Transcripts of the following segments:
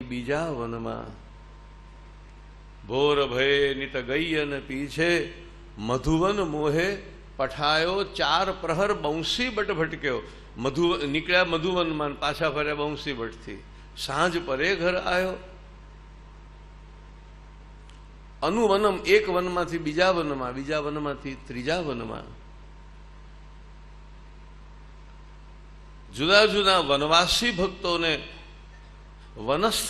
बीजा वनमा। भोर भय नित गैयन पीछे मधुवन मोहे पठायो। 4 प्रहर बंसी बट भटक्यो। निकळ्या मधुवનમાં पाछा फर्या बंसी बटथी। सांज परे घर आयो। अनुवनम एक वनमांथी बीजा वनमा, बीजा वनमांथी त्रीजा वनमा। जुदा जुदा वनवासी भक्तों ने वनस्थ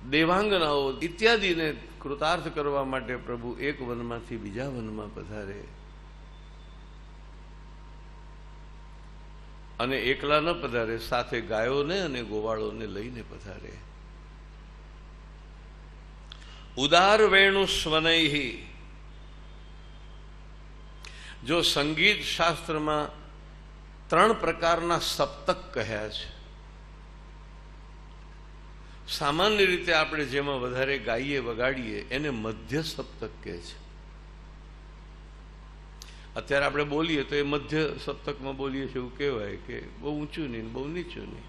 देवांगनाओ इत्यादि ने कृतार्थ करवा माटे प्रभु एक वनमांथी बीजा वनमा पधारे। अने एकला न पधारे, साथे गायोने अने गोवाळोने लईने पधारे। उदार वेणु स्वनैहि। जो संगीत शास्त्र में 3 प्रकारना सप्तक कह्या छे। सामान्य रीते आपणे जेमां वधारे गाईए वगाड़ीए एने मध्य सप्तक कहे छे। अत्यारे आपणे बोलीए तो ए मध्य सप्तक में बोलीए छे एवुं कहेवाय के बहु ऊंचुं नहीं बहु नीचुं नहीं।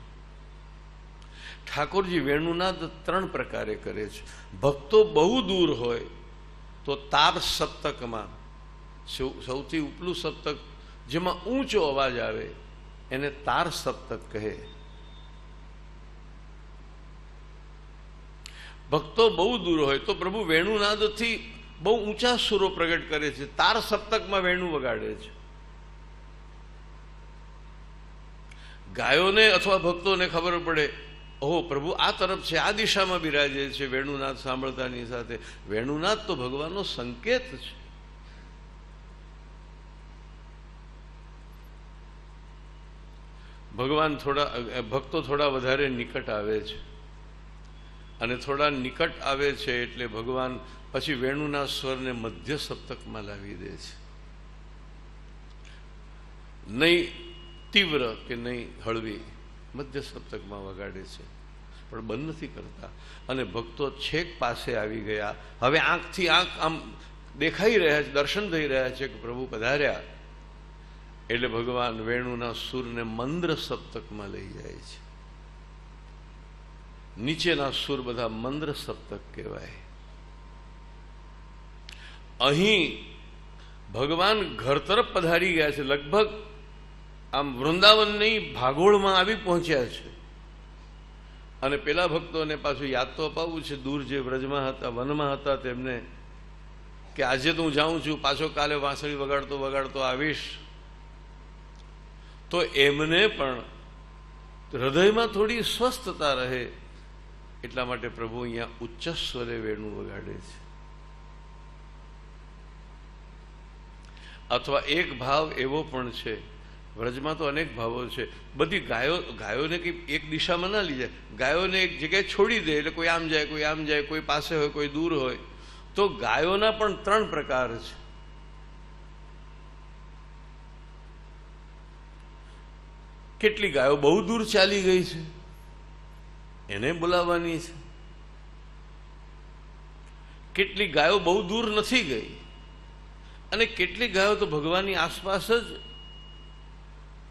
ठाकुरजी वेणुनाद 3 प्रकारे करे छे। भक्तो बहु दूर होय तो तार सप्तक में सौथी उपलू सप्तक जेमां ऊंचो अवाज आवे एने तार सप्तक कहे। भक्तो बहु दूर होय तो प्रभु वेणुनाद थी बहु ऊंचा सुरो प्रगट करे छे। तार सप्तक में वेणु वगाड़े छे। गायोने अथवा भक्तोने खबर पड़े ओहो प्रभु आ तरफ छे, आ दिशा में बिराजे छे। वेणुनाद सांभळतानी साथे वेणुनाद तो भगवाननो संकेत छे। भगवान थोड़ा भक्तो थोड़ा वधारे निकट आवे छे अने थोड़ा निकट आवे छे एटले भगवान पछी वेणुना स्वर ने मध्य सप्तक में लावी दे छे। नहीं तीव्र के नहीं हळवी, मध्य सप्तक में वगाड़े छे पण बंध नहीं करता। अने भक्तो छेक पासे आवी गया। हवे आंख थी आंख आम देखाई रह्या छे, दर्शन थई रह्या छे के प्रभु पधार्या। एटले भगवान वेणुना सूर ने मंद्र सप्तक में लई जाय छे। नीचेना सूर बधा मंद्र सप्तक कहेवाय। अहीं भगवान घर तरफ पधारी गया छे। लगभग आम वृंदावन नहीं भागोळ में आवी पहोंच्या छे। अने पेला भक्तोने पाछुं याद तो अपावुं छे, दूर जे व्रजमां हता वनमां हता तेमने के आजे तो हूँ जाऊं छुं, पाछो काले वांसળી वगाड़तो वगाड़तो आवीश। तो एमने पण हृदय में थोड़ी स्वस्थता रहे એટલા માટે પ્રભુ અહીંયા ઉચ્ચ સ્વરે વેણુ વગાડે છે। अथवा एक भाव एवो पण छे, व्रजमां तो अनेक भावो छे। बधी गायोने की एक दिशा में ना ली जाए। गायोने एक जगह छोड़ी दे એટલે कोई आम जाए कोई आम जाए, कोई पासे होय कोई दूर होय। तो गायोना पण 3 प्रकार छे। કેટલી ગાયો બહુ દૂર ચાલી ગઈ છે એને બોલાવવાની છે। કેટલી ગાયો બહુ દૂર નથી ગઈ અને કેટલી ગાયો તો ભગવાનની આસપાસ જ।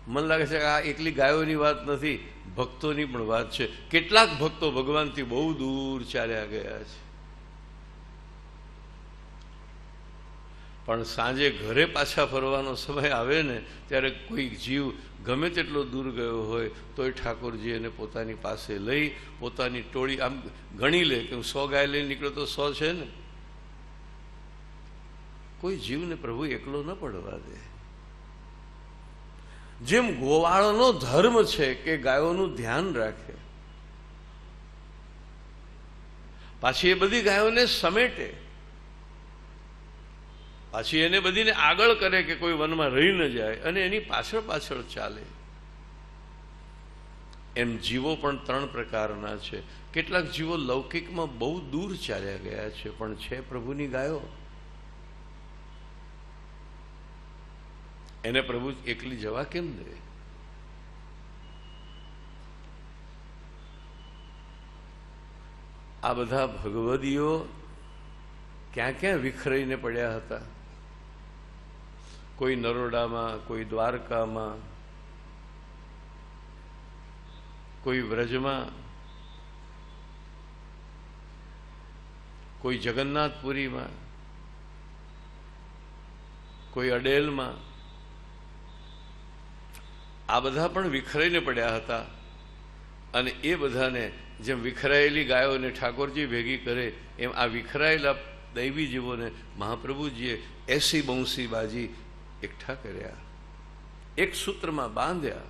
मन लागे છે કે આ એકલી ગાયોની વાત નથી, ભક્તોની પણ વાત છે। કેટલાક ભક્તો ભગવાનથી બહુ દૂર ચાલ્યા ગયા છે પણ સાંજે ઘરે પાછા ફરવાનો સમય આવે ને ત્યારે કોઈ જીવ ગમે તેટલો દૂર ગયો હોય તો ઠાકોરજી એને પોતાની પાસે લઈ પોતાની ટોળી આમ ગણી લે કે 100 ગાય લઈને નીકળ્યો તો 100 છે ને। કોઈ જીવને પ્રભુ એકલો ન પડવા દે। જેમ ગોવાળનો ધર્મ છે કે ગાયોનું ધ્યાન રાખે, પાછી એ બધી ગાયોને સમેટે, પાછી એને બધીને આગળ કરે કે કોઈ વનમાં રહી ન જાય અને એની પાછળ પાછળ ચાલે। એમ જીવો પણ 3 પ્રકારના છે। કેટલાક જીવો લૌકિકમાં બહુ દૂર ચાલ્યા ગયા છે પણ છે પ્રભુની ગાયો। એને પ્રભુ એકલી જવા કેમ દે? આ બધા ભગવદીઓ ક્યાં ક્યાં વિખરાઈને પડ્યા હતા। કોઈ નરોડામાં, કોઈ દ્વારકામાં, કોઈ વ્રજમાં, કોઈ જગન્નાથપુરીમાં, કોઈ અડેલમાં, આ બધા પણ વિખરાઈને પડ્યા હતા. અને એ બધાને જેમ વિખરાયેલી ગાયોને ઠાકોરજી ભેગી કરે એમ આ વિખરાયેલા દૈવી જીવોને મહાપ્રભુજીએ 80 બૌસી બાજી એકઠા કર્યા, એક સૂત્રમાં બાંધ્યા.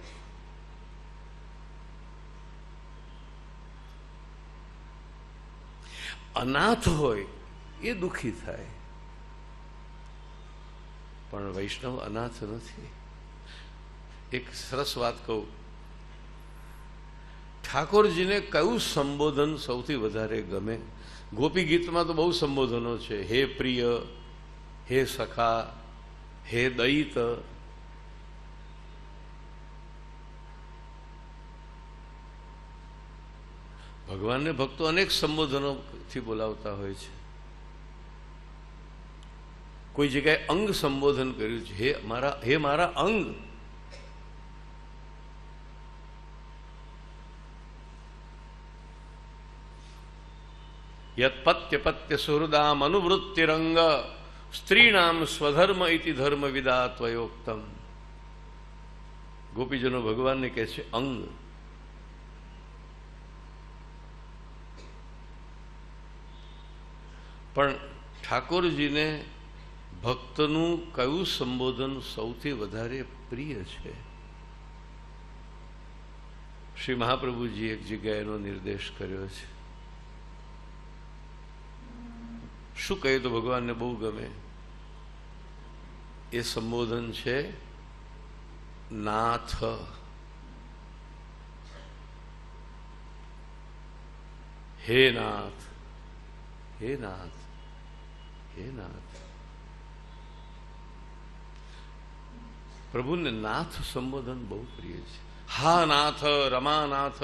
અનાથ હોય એ દુઃખી થાય, પણ વૈષ્ણવ અનાથ નથી. એક સરસ વાત કહું, ઠાકોરજીને કયું સંબોધન સૌથી વધારે ગમે? ગોપી ગીતમાં તો બહુ સંબોધનો છે. હે પ્રિય, હે સખા, હે દયિત. ભગવાનને ભક્તો અનેક સંબોધનોથી બોલાવતા હોય છે. કોઈ જગ્યાએ અંગ સંબોધન કર્યું છે, હે મારા અંગ. યત્પત્ય પત્ય સુહૃદામ અનુવૃત્તિરંગ સ્ત્રીણામ સ્વધર્મ ઇતિ ધર્મ વિદા ત્વયોક્તમ. ગોપીજનો ભગવાનને કહે છે અંગ. પણ ઠાકોરજીને ભક્તનું કયું સંબોધન સૌથી વધારે પ્રિય છે? શ્રી મહાપ્રભુજી એક જગ્યાએ એનો નિર્દેશ કર્યો છે. શું કહે તો ભગવાનને બહુ ગમે? એ સંબોધન છે નાથ. હે નાથ, હે નાથ, હે નાથ. પ્રભુને નાથ સંબોધન બહુ પ્રિય છે. હા નાથ, રમાનાથ,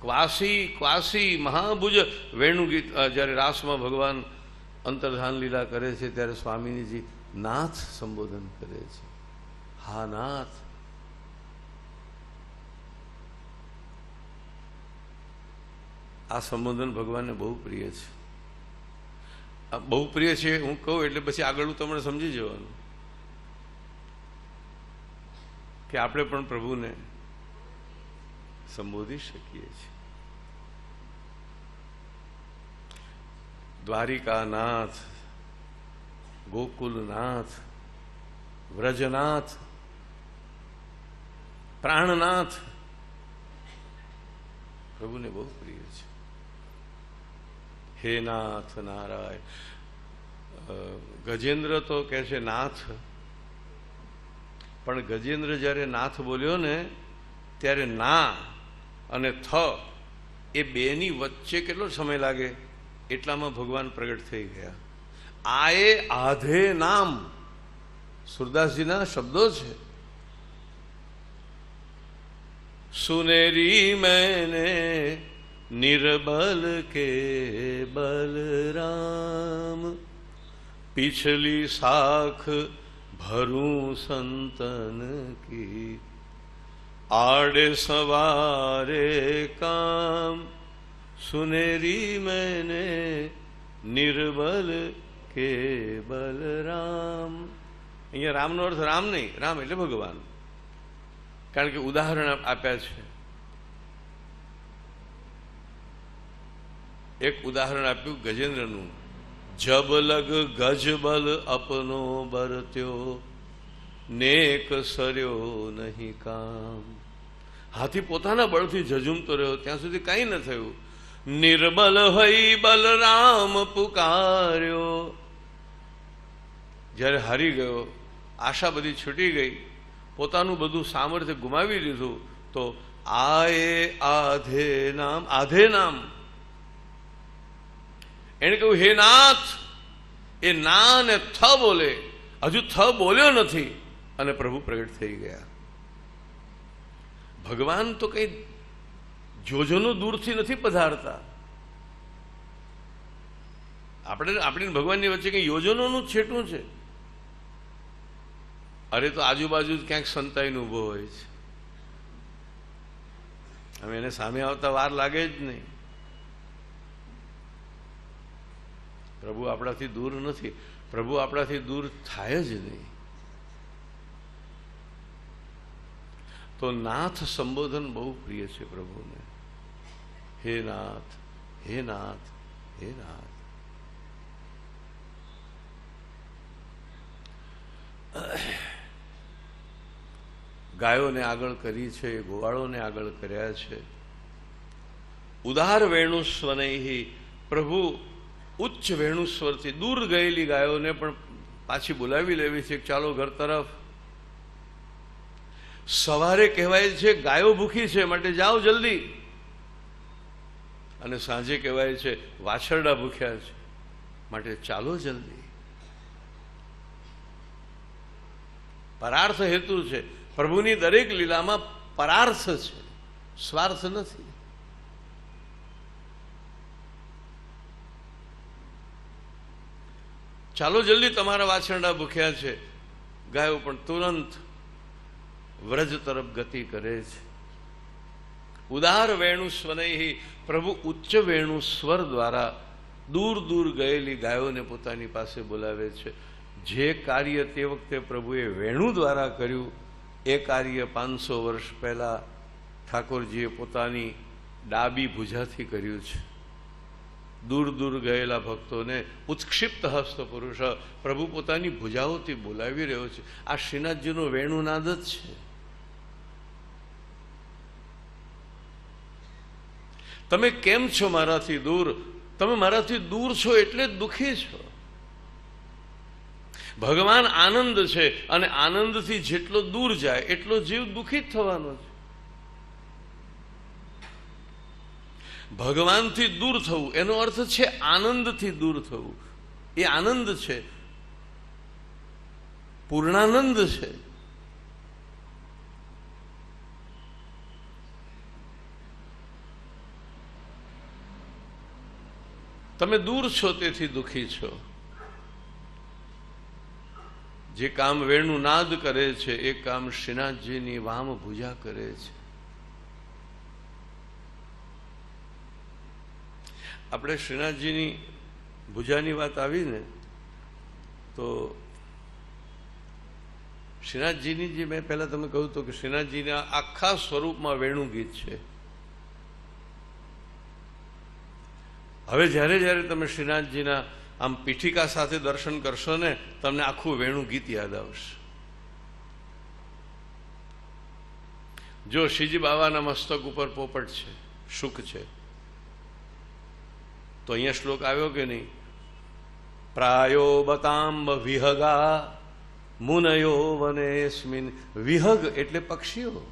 ક્વાસી ક્વાસી મહાભુજ. વેણુ ગીત જ્યારે રાસમાં ભગવાન અંતર્ધાન લીલા કરે છે ત્યારે સ્વામીજી નાથ સંબોધન કરે છે. હા નાથ. આ સંબોધન ભગવાનને બહુ પ્રિય છે. આ બહુ પ્રિય છે હું કહું એટલે પછી આગળનું તમને સમજી જવાનું કે આપણે પણ પ્રભુને સંબોધી શકીએ છીએ. દ્વારિકાનાથ, ગોકુલનાથ, વ્રજનાથ, પ્રાણનાથ પ્રભુને બહુ પ્રિય છે. હે નાથ નારાયણ. ગજેન્દ્ર તો કહે છે નાથ, પણ ગજેન્દ્ર જ્યારે નાથ બોલ્યો ને ત્યારે ના અને થ એ બેની વચ્ચે કેટલો સમય લાગે એટલામાં ભગવાન પ્રગટ થઈ ગયા. આ એ આધે નામ સુરદાસજીના શબ્દો છે. સુનેરી મેને નિર્બલ કે બલરામ, पिछली साख भरूं संतन की, आड़े सवारे काम, सुनेरी मैंने निर्बल के बलराम. અહીંયા રામનો અર્થ રામ નહીં, રામ એટલે ભગવાન. કારણ કે ઉદાહરણ આપ્યા છે. એક ઉદાહરણ આપ્યું ગજેન્દ્રનું. જબ લગ ગજબલ અપનો બરત્યો, નેક સર્યો નહીં કામ. હાથી પોતાના બળથી ઝઝુમતો રહ્યો ત્યાં સુધી કાંઈ ન થયું. નિર્બલ હઈ બલરામ પુકાર્યો. જ્યારે હારી ગયો, આશા બધી છૂટી ગઈ, પોતાનું બધું સામર્થ્ય ગુમાવી દીધું, તો આએ આધે નામ, આધે નામ એને કહ્યું હે નાથ. એ ના ને થ બોલે, હજુ થ બોલ્યો નથી અને પ્રભુ પ્રગટ થઈ ગયા. ભગવાન તો કઈ જોજનો દૂરથી નથી પધારતા. આપણે ભગવાનની વચ્ચે કઈ યોજનોનું જ છેટું છે. અરે તો આજુબાજુ ક્યાંક સંતાઈને ઊભો હોય છે, હવે એને સામે આવતા વાર લાગે જ નહીં. પ્રભુ આપણાથી દૂર નથી, પ્રભુ આપણાથી દૂર થાય જ નહીં. તો નાથ સંબોધન બહુ પ્રિય છે પ્રભુને. હે નાથ, હે નાથ, હે નાથ. ગાયોને આગળ કરી છે, ગોવાળોને આગળ કર્યા છે. ઉદાર વેણુસ્વનૈહી, પ્રભુ ઉચ્ચ વેણુસ્વરથી દૂર ગયેલી ગાયોને પણ પાછી બોલાવી લેવી છે, ચાલો ઘર તરફ. સવારે કહેવાય છે ગાયો ભૂખી છે માટે જાઓ જલ્દી, અને સાંજે કહેવાય છે વાછરડા ભૂખ્યા છે માટે ચાલો જલ્દી. પરાર્થ હેતુ છે. પ્રભુની દરેક લીલામાં પરાર્થ છે, સ્વાર્થ નથી. ચાલો જલ્દી, તમારા વાછરડા ભૂખ્યા છે. ગાયો પણ તુરંત વ્રજ તરફ ગતિ કરે છે. ઉદાર વેણુ સ્વનૈહી, પ્રભુ ઉચ્ચ વેણુ સ્વર દ્વારા દૂર દૂર ગયેલી ગાયોને પોતાની પાસે બોલાવે છે. જે કાર્ય તે વખતે પ્રભુએ વેણુ દ્વારા કર્યું, એ કાર્ય 500 વર્ષ પહેલા ઠાકોરજીએ પોતાની ડાબી ભુજાથી કર્યું છે. દૂર દૂર ગયેલા ભક્તોને ઉત્ક્ષિપ્ત હસ્ત પુરુષ પ્રભુ પોતાની ભુજાઓથી બોલાવી રહ્યો છે. આ શ્રીનાથજીનો વેણુનાદ જ છે. તમે કેમ છો મારાથી દૂર? તમે મારાથી દૂર છો એટલે જ દુઃખી છો. ભગવાન આનંદ છે, અને આનંદથી જેટલો દૂર જાય એટલો જીવ દુઃખી જ થવાનો છે. ભગવાનથી દૂર થવું એનો અર્થ છે આનંદથી દૂર થવું. એ આનંદ છે, પૂર્ણાનંદ છે. તમે દૂર છો તેથી દુઃખી છો. જે કામ વેણુ નાદ કરે છે એ કામ શ્રીનાથજીની વામ ભુજા કરે છે. આપણે શ્રીનાથજીની ભુજાની વાત આવી ને, તો શ્રીનાથજીની જે મેં પહેલા તમે કહ્યું હતું કે શ્રીનાથજીના આખા સ્વરૂપમાં વેણુ ગીત છે. હવે જ્યારે જ્યારે તમે શ્રીનાથજીના આમ પીઠિકા સાથે દર્શન કરશો ને, તમને આખું વેણુ ગીત યાદ આવશે. જો શ્રીજી બાબાના મસ્તક ઉપર પોપટ છે, શુક છે, તો અહીંયા શ્લોક આવ્યો કે નહીં? પ્રાયો બતાંબ વિહગા મુનયો વનેસ્મિન. વિહગ એટલે પક્ષીઓ.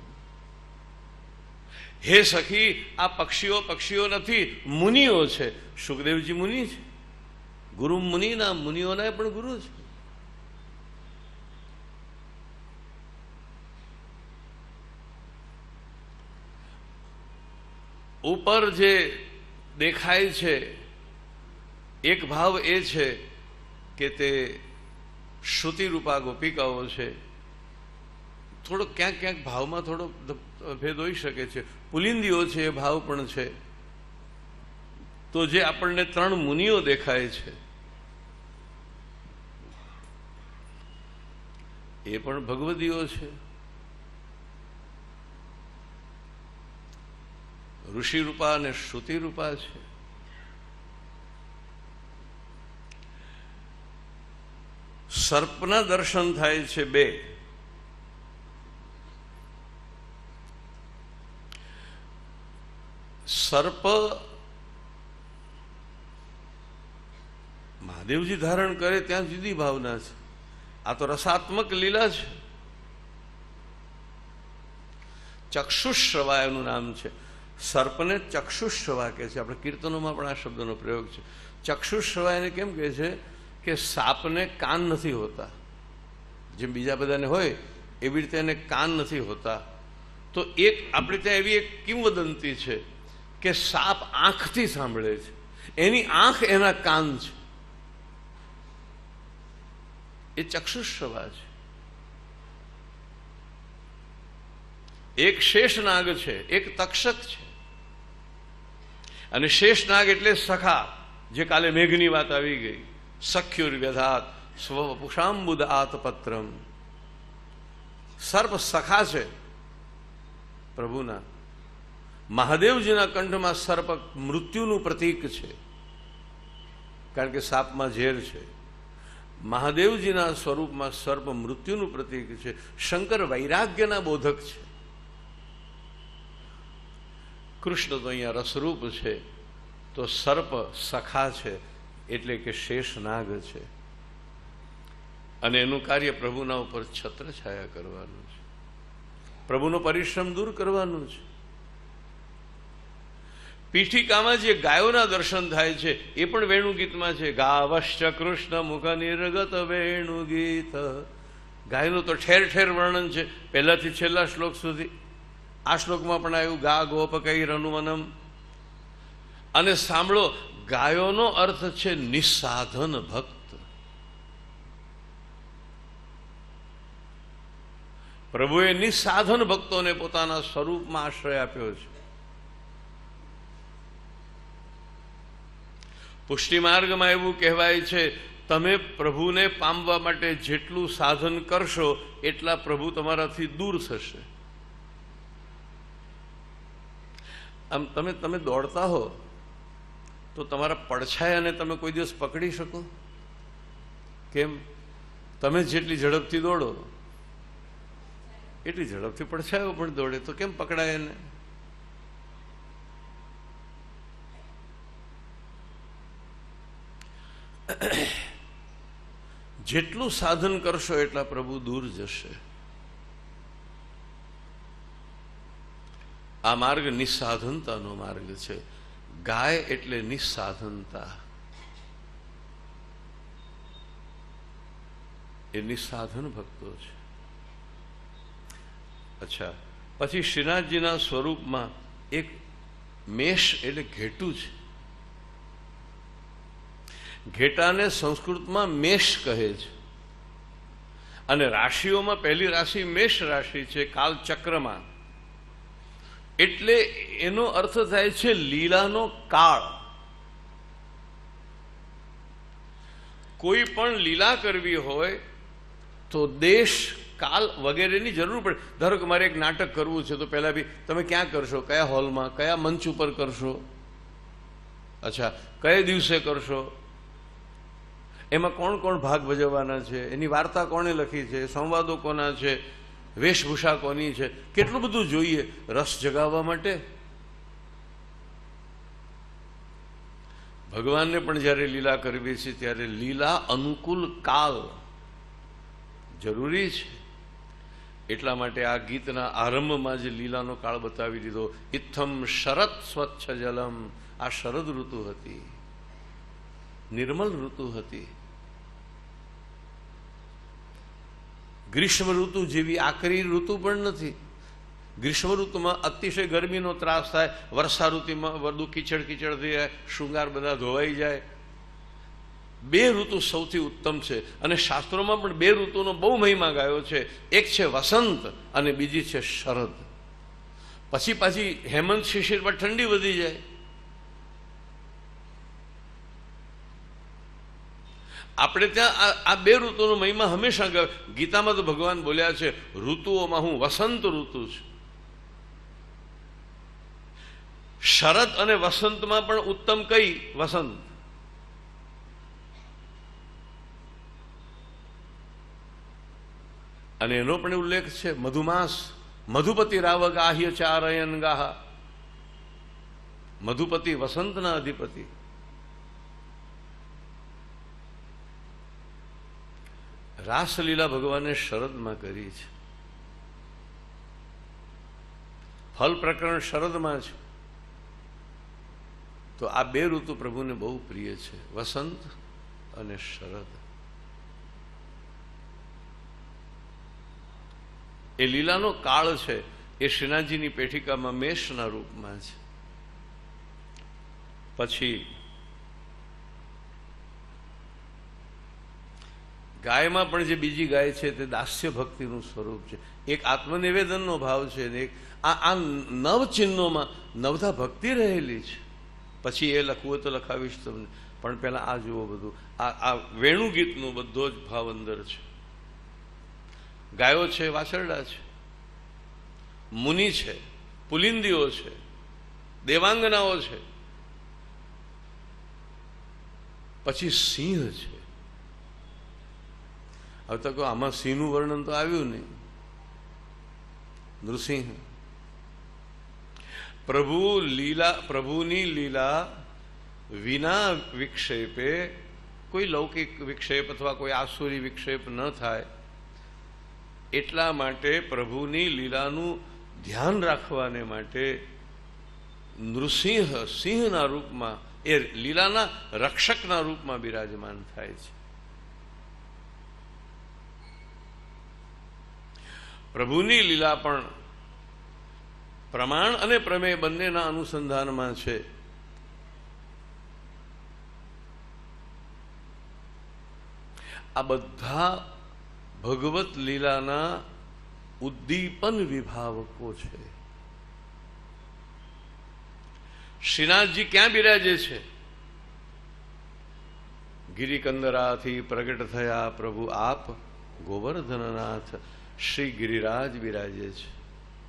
હે સખી, આ પક્ષીઓ નથી, મુનિઓ છે. સુખદેવજી મુનિ છે, ગુરુ મુનિના, મુનિઓના પણ ગુરુ છે. ઉપર જે દેખાય છે એક ભાવ એ છે કે તે શ્રુતિરૂપા ગોપિકાઓ છે. થોડો ક્યાંક ક્યાંક ભાવમાં થોડો ભેદ હોઈ શકે છે. પુલિંદીઓ છે એ ભાવ પણ છે. તો જે આપણને 3 મુનિઓ દેખાય છે એ પણ ભગવદીઓ છે. ઋષિરૂપા અને શ્રુતિરૂપા છે. સર્પના દર્શન થાય છે 2. સર્પ મહાદેવજી ધારણ કરે ત્યાં જુદી ભાવના છે. આ તો રસાત્મક લીલા છે. ચક્ષુશ્રવા એનું નામ છે. સર્પને ચક્ષુશ્રવા કહે છે. આપણે કીર્તનોમાં પણ આ શબ્દનો પ્રયોગ છે. ચક્ષુશ્રવા એને કેમ કહે છે કે સાપને કાન નથી હોતા. જેમ બીજા બધાને હોય એવી રીતે એને કાન નથી હોતા. તો એક આપણે ત્યાં એવી એક કિંવદંતી છે કે સાપ આંખથી સાંભળે છે. એની આંખ એના કાન છે. એ ચક્ષુશ્રવા છે. એક શેષનાગ છે, એક તક્ષક છે. અને શેષનાગ એટલે સખા, જે કાલે મેઘની વાત આવી ગઈ, સખ્યુર્વ્યધાત સ્વપુષાંબુદ આતપત્રમ. સર્પ સખા છે પ્રભુના. મહાદેવજીના કંઠમાં સર્પ મૃત્યુનું પ્રતીક છે, કારણ કે સાપમાં ઝેર છે. મહાદેવજીના સ્વરૂપમાં સર્પ મૃત્યુનું પ્રતીક છે. શંકર વૈરાગ્યના બોધક છે. કૃષ્ણ તો અહીંયા રસરૂપ છે, તો સર્પ સખા છે એટલે કે શેષનાગ છે. અને એનું કાર્ય પ્રભુના ઉપર છત્ર છાયા કરવાનું છે, પ્રભુનો પરિશ્રમ દૂર કરવાનું છે. પીઠિકામાં જે ગાયોના દર્શન થાય છે એ પણ વેણુગીતમાં છે. ગાવશ્ચ કૃષ્ણ મુખ નિર્ગત વેણુગીત. ગાયનું તો ઠેર ઠેર વર્ણન છે, પહેલાથી છેલ્લા શ્લોક સુધી. આ શ્લોકમાં પણ આવ્યું ગા ગોપકૈર અનુમનમ. અને સાંભળો, ગાયોનો અર્થ છે નિસ્સાધન ભક્ત. પ્રભુએ નિસ્સાધન ભક્તોને પોતાના સ્વરૂપમાં આશ્રય આપ્યો છે. પુષ્ટિ માર્ગમાં એવું કહેવાય છે, તમે પ્રભુને પામવા માટે જેટલું સાધન કરશો એટલા પ્રભુ તમારાથી દૂર થશે. આમ તમે દોડતા હો તો તમારા પડછાયાને તમે કોઈ દિવસ પકડી શકો? કેમ? તમે જેટલી ઝડપથી દોડો એટલી ઝડપથી પડછાયો પણ દોડે, તો કેમ પકડાય એને? જેટલું સાધન કરશો એટલા પ્રભુ દૂર જશે. આ માર્ગ નિસ્સાધનતાનો માર્ગ છે. ગાય એટલે નિસ્સાધનતા. એ નિસ્સાધન ભક્તો છે. અચ્છા, પછી શ્રીનાથજીના સ્વરૂપમાં એક મેષ એટલે ઘેટું છે. ઘેટાને સંસ્કૃતમાં મેષ કહે છે. અને રાશિઓમાં પહેલી રાશિ મેષ રાશિ છે કાલચક્રમાં. એટલે એનો અર્થ થાય છે લીલાનો કાળ. કોઈ પણ લીલા કરવી હોય તો દેશ કાલ વગેરેની જરૂર પડે. ધારો કે મારે એક નાટક કરવું છે, તો પહેલા બી તમે ક્યાં કરશો, કયા હોલમાં, કયા મંચ ઉપર કરશો, અચ્છા કયા દિવસે કરશો, એમાં કોણ કોણ ભાગ ભજવવાના છે, એની વાર્તા કોણે લખી છે, સંવાદો કોના છે, વેશભૂષા કોની છે, કેટલું બધું જોઈએ રસ જગાવવા માટે. ભગવાનને પણ જ્યારે લીલા કરવી છે ત્યારે લીલા અનુકૂળ કાલ જરૂરી છે. એટલા માટે આ ગીતના આરંભમાં જે લીલાનો કાળ બતાવી દીધો, ઇત્થમ શરત સ્વચ્છ જલમ. આ શરદ ઋતુ હતી, નિર્મલ ઋતુ હતી. ગ્રીષ્મ ઋતુ જેવી આકરી ઋતુ પણ નથી. ગ્રીષ્મ ઋતુમાં અતિશય ગરમીનો ત્રાસ થાય, વર્ષા ઋતુમાં બધું કીચડ કીચડ થઈ જાય, શૃંગાર બધા ધોવાઈ જાય. બે ઋતુ સૌથી ઉત્તમ છે. અને શાસ્ત્રોમાં પણ બે ઋતુનો બહુ મહિમા ગાયો છે. એક છે વસંત અને બીજી છે શરદ. પછી પાછી હેમંત શિશિર પર ઠંડી વધી જાય. આપણે ત્યાં આ બે ઋતુનો મહિમા હંમેશા ગયો. ગીતામાં તો ભગવાન બોલ્યા છે, ઋતુઓમાં હું વસંત ઋતુ છું. શરદ અને વસંતમાં પણ ઉત્તમ કઈ? વસંત. અને એનો પણ ઉલ્લેખ છે મધુમાસ. મધુપતિ રાવગ આહ્ય ચારયન ગાહ. મધુપતિ વસંતના અધિપતિ. રાસલીલા ભગવાને શરદમાં કરી છે. ફલ પ્રકરણ શરદમાં છે. તો આ બે ઋતુ પ્રભુને બહુ પ્રિય છે, વસંત અને શરદ. એ લીલાનો કાળ છે એ શ્રીનાથજીની પેઠિકામાં મેષના રૂપમાં છે. પછી ગાયમાં પણ જે બીજી ગાય છે તે દાસ્ય ભક્તિનું સ્વરૂપ છે. એક આત્મનિવેદનનો ભાવ છે ને એક આ નવ ચિહ્નોમાં નવધા ભક્તિ રહેલી છે. પછી એ લખવું હોય તો લખાવીશ તમને, પણ પહેલાં આ જુઓ બધું. આ વેણુ ગીતનો બધો જ ભાવ અંદર છે. ગાયો છે, વાછરડા છે, મુનિ છે, પુલિંદીઓ છે, દેવાંગનાઓ છે, પછી સિંહ છે. હવે તો કહો આમાં સિંહનું વર્ણન તો આવ્યું નહીં. નૃસિંહ પ્રભુની લીલા વિના વિક્ષેપે, કોઈ લૌકિક વિક્ષેપ અથવા કોઈ આસુરી વિક્ષેપ ન થાય એટલા માટે પ્રભુની લીલાનું ધ્યાન રાખવાને માટે નૃસિંહ સિંહના રૂપમાં, એ લીલાના રક્ષકના રૂપમાં બિરાજમાન થાય છે. પ્રભુની લીલા પણ પ્રમાણ અને પ્રમેય બંનેના અનુસંધાનમાં છે. આ બધા ભગવત લીલાના ઉદ્દીપન વિભાવકો છે. શ્રીનાથજી ક્યાં બિરાજે છે? ગિરિકંદરાથી પ્રગટ થયા પ્રભુ આપ ગોવર્ધનનાથ શ્રી ગિરિરાજ બિરાજે છે.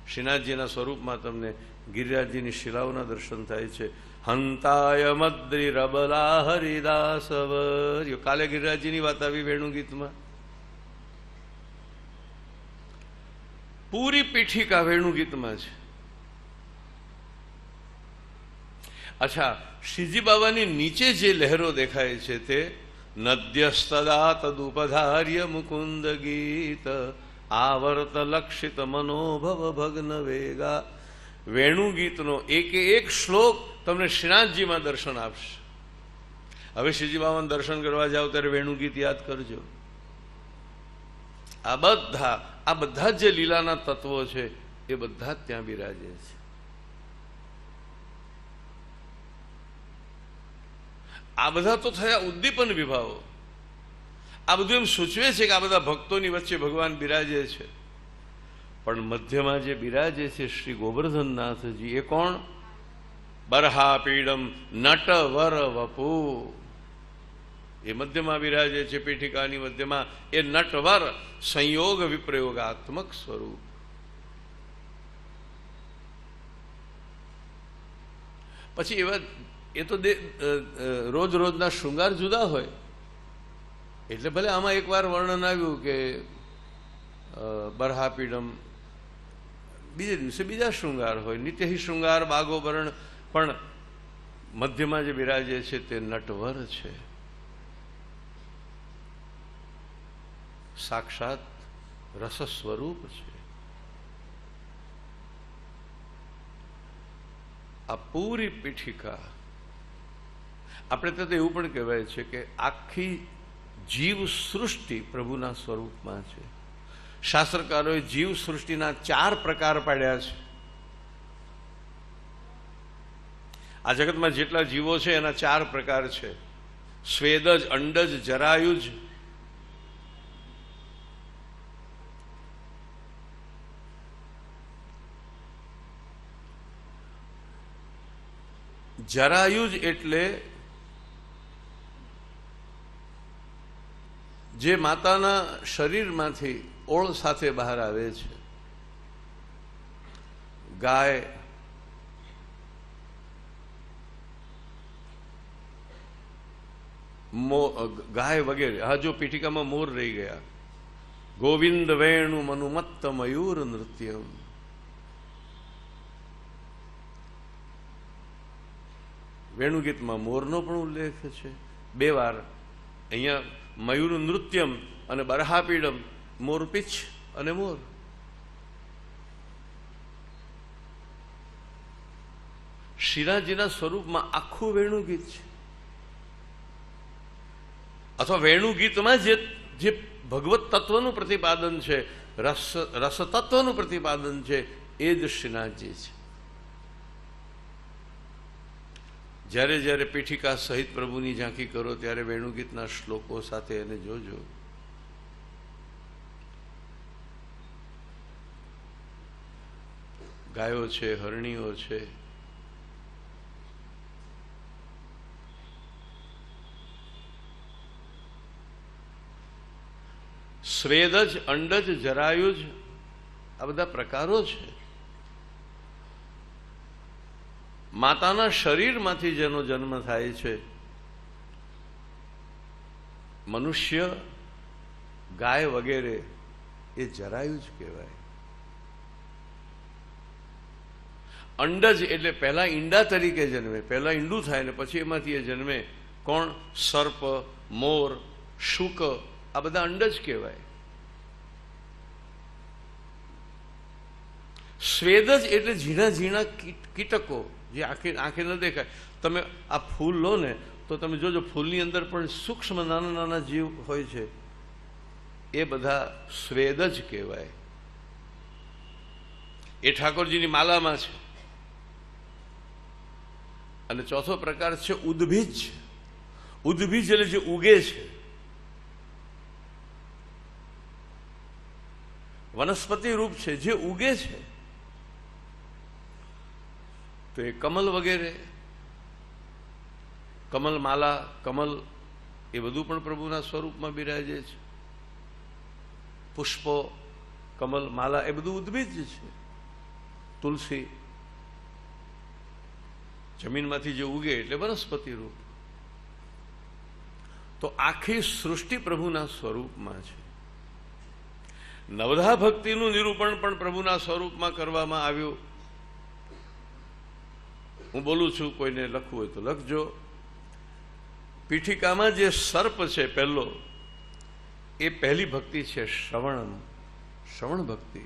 શ્રીનાથજીના સ્વરૂપમાં તમને ગિરિરાજજીની શિલાઓના દર્શન થાય છે. હંતાય મદ્રી રબલા હરિદાસવર્યો, કાલે ગિરિરાજજીની વાત આવી વેણુ ગીતમાં. પૂરી પીઠિકા વેણુ ગીતમાં છે. અચ્છા, શ્રીજી બાબાની નીચે જે લહેરો દેખાય છે તે નદ્યસ્તદા તદુપધાર્ય મુકુંદ ગીત આવર્ત લક્ષિત મનોભવ ભગ્ન વેગા. વેણુ ગીતનો એક શ્લોક તમને શ્રીનાથજીમાં દર્શન આપશે. હવે શ્રીજી બાબાને દર્શન કરવા જાઓ ત્યારે વેણુ ગીત યાદ કરજો. આ બધા જે લીલાના તત્વો છે એ બધા જ ત્યાં બિરાજે છે. આ બધા તો થયા ઉદ્દીપન વિભાવો. આ બધું એમ સૂચવે છે કે આ બધા ભક્તોની વચ્ચે ભગવાન બિરાજે છે. પણ મધ્યમાં જે બિરાજે છે શ્રી ગોવર્ધનનાથજી, એ કોણ? બરહાપીડમ નટવર વપુ. એ મધ્યમાં બિરાજે છે, પીઠિકાની મધ્યમાં. એ નટવર સંયોગ વિપ્રયોગાત્મક સ્વરૂપ. પછી એવા એ તો રોજ રોજના શૃંગાર જુદા હોય. એટલે ભલે આમાં એકવાર વર્ણન આવ્યું કે બરહાપીડમ, બીજે દિવસે બીજા શૃંગાર હોય, નિત્યહી શૃંગાર બાગોબરણ. પણ મધ્યમાં જે બિરાજે છે તે નટવર છે, સાક્ષાત રસ સ્વરૂપ છે. આ પૂરી પીઠિકા, આપણે તો એવું પણ કહેવાય છે કે આખી જીવ સૃષ્ટિ પ્રભુના સ્વરૂપમાં છે. શાસ્ત્રકારોએ જીવ સૃષ્ટિના 4 પ્રકાર પાડ્યા છે. આ જગતમાં જેટલા જીવો છે એના 4 પ્રકાર છે: સ્વેદજ, અંડજ, જરાયુજ, જરાયુજ એટલે જે માતાના શરીરમાંથી ઓળ સાથે બહાર આવે છે. ગાય, ગાય વગેરે. હા, જો પીઠિકામાં મોર રહી ગયા. ગોવિંદ વેણુ મનુમત્ત મયુર નૃત્યમ. વેણુગીતમાં મોરનો પણ ઉલ્લેખ છે 2 વાર. અહીંયા મયુર નૃત્યમ અને બરહાપીડમ, મોર પીછ અને મોર. શ્રીનાથજીના સ્વરૂપમાં આખું વેણુગીત છે. અથવા વેણુગીતમાં જે ભગવત તત્વનું પ્રતિપાદન છે, રસ તત્વનું પ્રતિપાદન છે, એ જ શ્રીનાથજી છે. જ્યારે જ્યારે પીઠિકા સહિત પ્રભુની ઝાંખી કરો ત્યારે વેણુગીતના શ્લોકો સાથે એને જોજો. ગાયો છે, હરણીઓ છે, સ્વેદજ, અંડજ, જરાયુજ, આ બધા પ્રકારો છે. માતાના શરીરમાંથી જેનો જન્મ થાય છે, મનુષ્ય, ગાય વગેરે, એ જરાયુજ કહેવાય. અંડજ એટલે પહેલા ઈંડા તરીકે જન્મે, પહેલા ઈંડું થાય ને પછી એમાંથી એ જન્મે. કોણ? સર્પ, મોર, શુક, આ બધા અંડજ કહેવાય. સ્વેદજ એટલે ઝીણા ઝીણા કીટકો જે આંખે ન દેખાય. તમે આ ફૂલ લો ને તો તમે જોજો, ફૂલની અંદર પણ સૂક્ષ્મ નાના નાના જીવ હોય છે, એ બધા સ્વેદજ કહેવાય. એ ઠાકોરજીની માલામાં છે. અને ચોથો પ્રકાર છે ઉદ્ભીજ. ઉદ્ભીજ એટલે જે ઉગે છે, વનસ્પતિ રૂપ છે, જે ઉગે છે. તો એ કમલ વગેરે, કમલ માલા, કમલ, એ બધું પણ પ્રભુના સ્વરૂપમાં બિરાજે છે. પુષ્પો, કમલ, માલા, એ બધું ઉદ્ભીજ છે. તુલસી, જમીનમાંથી જે ઉગે એટલે વનસ્પતિ રૂપ. તો આખી સૃષ્ટિ પ્રભુના સ્વરૂપમાં છે. નવધા ભક્તિનું નિરૂપણ પણ પ્રભુના સ્વરૂપમાં કરવામાં આવ્યું. હું બોલું છું, કોઈને લખવું હોય તો લખજો. પીઠિકામાં જે સર્પ છે પહેલો, એ પહેલી ભક્તિ છે શ્રવણમ, શ્રવણ ભક્તિ.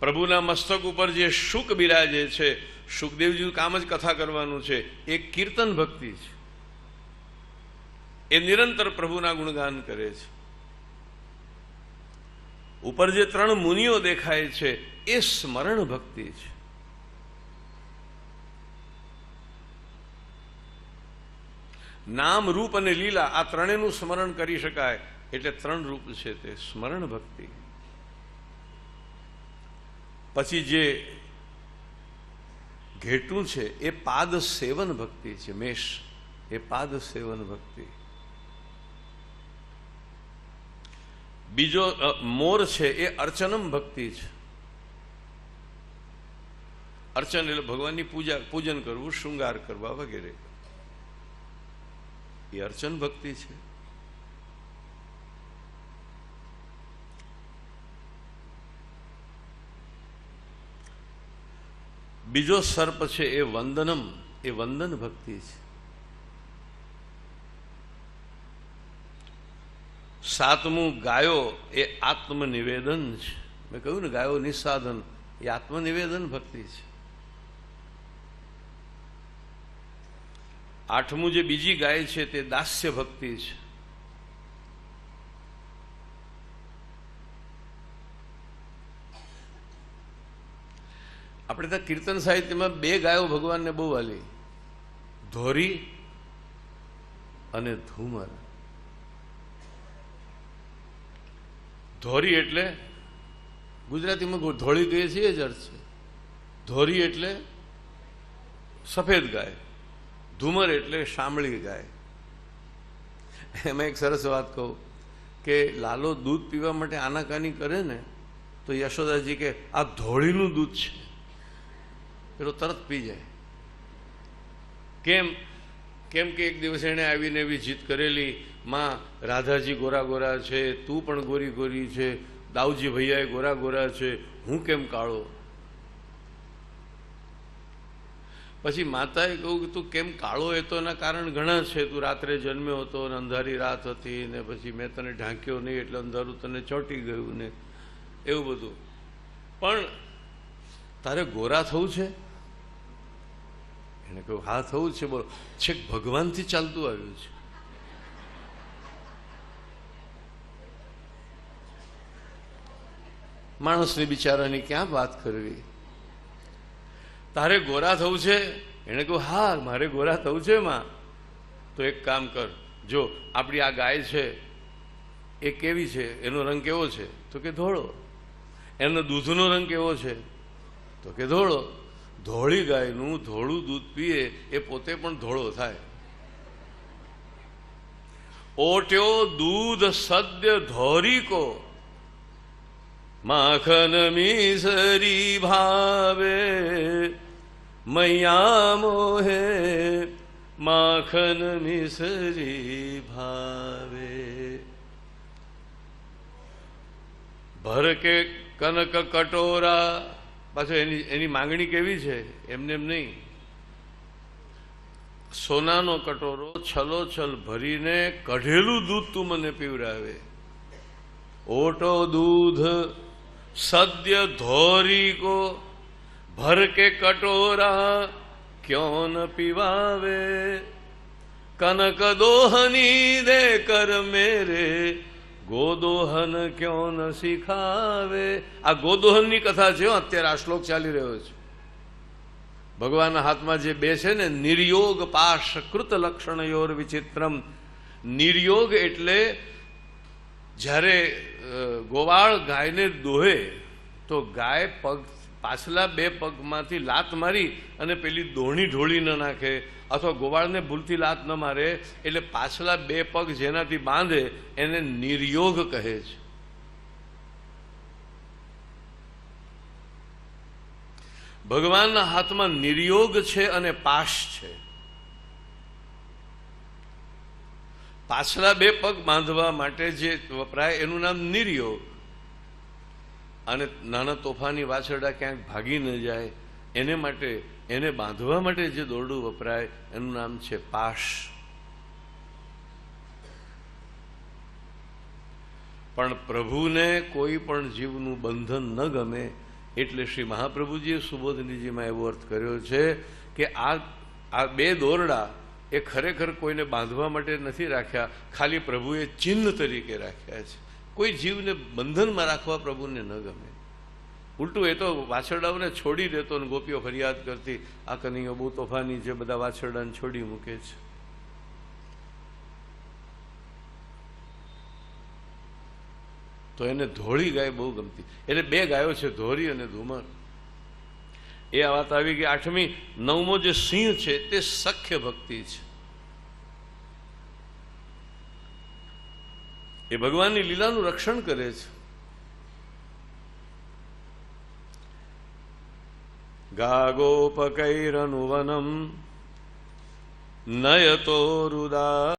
પ્રભુના મસ્તક ઉપર જે શુક બિરાજે છે, શુકદેવજીનું કામ જ કથા કરવાનું છે, એ કીર્તન ભક્તિ છે. એ નિરંતર પ્રભુના ગુણગાન કરે છે. ઉપર જે 3 મુનિઓ દેખાય છે, એ સ્મરણ ભક્તિ છે. નામ, રૂપ અને લીલા, આ ત્રણેયનું સ્મરણ કરી શકાય એટલે 3 રૂપ છે, તે સ્મરણ ભક્તિ. પછી જે ઘેટું છે એ પાદ સેવન ભક્તિ છે. મેષ, એ પાદ સેવન ભક્તિ. બીજો મોર છે એ અર્ચનમ ભક્તિ છે. અર્ચન એટલે ભગવાનની પૂજન કરવું, શૃંગાર કરવા વગેરે, એ અર્ચન ભક્તિ છે. બીજો સર્પ છે એ વંદનમ, એ વંદન ભક્તિ છે. 7મું ગાયો, એ આત્મનિવેદન છે. મેં કહ્યું ને, ગાયો નિસાધન, એ આત્મનિવેદન ભક્તિ છે. 8મું જે બીજી ગાય છે તે દાસ્ય ભક્તિ છે. આપણે ત્યાં કીર્તન સાહિત્યમાં 2 ગાયો ભગવાનને બહુ વાલી, ધોરી અને ધુમર. ધોરી એટલે ગુજરાતીમાં ધોળી કહીએ છીએ, એ જ અર્થ છે. ધોરી એટલે સફેદ ગાય, ધુમર એટલે શામળી ગાય. એમાં એક સરસ વાત કહું કે લાલો દૂધ પીવા માટે આનાકાની કરે ને તો યશોદાજી કે આ ધોળીનું દૂધ છે, પેલો તરત પી જાય. કેમ? કેમ કે એક દિવસ એણે આવીને એવી જીત કરેલી, માં રાધાજી ગોરા ગોરા છે, તું પણ ગોરી ગોરી છે, દાઉજી ભૈયા ગોરા ગોરા છે, હું કેમ કાળો? પછી માતાએ કહ્યું કે તું કેમ કાળો? એ તો એના કારણ ઘણા છે. તું રાત્રે જન્મ્યો હતો ને અંધારી રાત હતી ને પછી મેં તને ઢાંક્યો નહીં એટલે અંધારું તને ચોંટી ગયું ને એવું બધું. પણ તારે ગોરા થવું છે? એને કહ્યું હા થવું છે. બોલો, છેક ભગવાનથી ચાલતું આવ્યું છે. માણસની બિચારાની ક્યાં વાત કરવી? તારે ગોરા થવું છે? એને કહ્યું હા મારે ગોરા થવું છે માં. તો એક કામ કર, જો આપણી આ ગાય છે એ કેવી છે, એનો રંગ કેવો છે? તો કે ધોળો. એનો દૂધનો રંગ કેવો છે? તો કે ધોળો. ધોળી ગાયનું ધોળું દૂધ પીએ એ પોતે પણ ધોળો થાય. ओट्यो दूध सद्य धोरी को, माखन मिसरी भावे, मैया मोहे माखन मिसरी भावे। भर के कनक कटोरा, पाછો એની માંગણી કેવી છે, એમને એમ નહીં, સોનાનો કટોરો છલોછલ ભરીને કઢેલું દૂધ તું મને પીવડાવે। ઓટો દૂધ સદ્ય ધોરી કો, ભર કે કટોરા क्यों न पीवावे, कनक दोहनी दे कर मेरे, गोदोहन क्यों न सिखावे। आ गोदोहन ની કથા છે। અત્યારે આ શ્લોક ચાલી રહ્યો છે। ભગવાનના હાથમાં જે બે છે ને, નિર્યોગ પાશ કૃત લક્ષણયોર વિચિત્રમ। નિર્યોગ એટલે જ્યારે ગોવાળ ગાયને દોહે તો ગાય પગ પાછલા બે પગમાંથી લાત મારી અને પેલી દોણી ઢોળી ન નાખે, અથવા ગોવાળને ભૂલથી લાત ન મારે, એટલે પાછલા બે પગ જેનાથી બાંધે એને નિર્યોગ કહે છે। ભગવાનના હાથમાં નિર્યોગ છે અને પાશ છે। પાછલા બે પગ બાંધવા માટે જે વપરાય એનું નામ નિર્યોગ, અને નાના તોફાની વાછરડા ક્યાંક ભાગી ન જાય એને માટે, એને બાંધવા માટે જે દોરડું વપરાય એનું નામ છે પાશ। પણ પ્રભુને કોઈ પણ જીવનું બંધન ન ગમે, એટલે શ્રી મહાપ્રભુજીએ સુબોધનીજીમાં એવો અર્થ કર્યો છે કે આ બે દોરડા એ ખરેખર કોઈને બાંધવા માટે નથી રાખ્યા, ખાલી પ્રભુએ ચિહ્ન તરીકે રાખ્યા છે। કોઈ જીવને બંધનમાં રાખવા પ્રભુને ન ગમે। ઉલટું એ તો વાછરડાઓને છોડી દેતો અને ગોપીઓ ફરિયાદ કરતી, આ કનૈયો બહુ તોફાની છે, બધા વાછરડાને છોડી મૂકે છે। તો એને ધોળી ગાય બહુ ગમતી, એટલે બે ગાયો છે, ધોરી અને ધુમર। એ આ વાત આવી ગઈ। 8મી 9મો જે સિંહ છે તે સખ્ય ભક્તિ છે। એ ભગવાનની લીલાનું રક્ષણ કરે છે। ગાગોપકૈરનુવનમ નયતો રુદા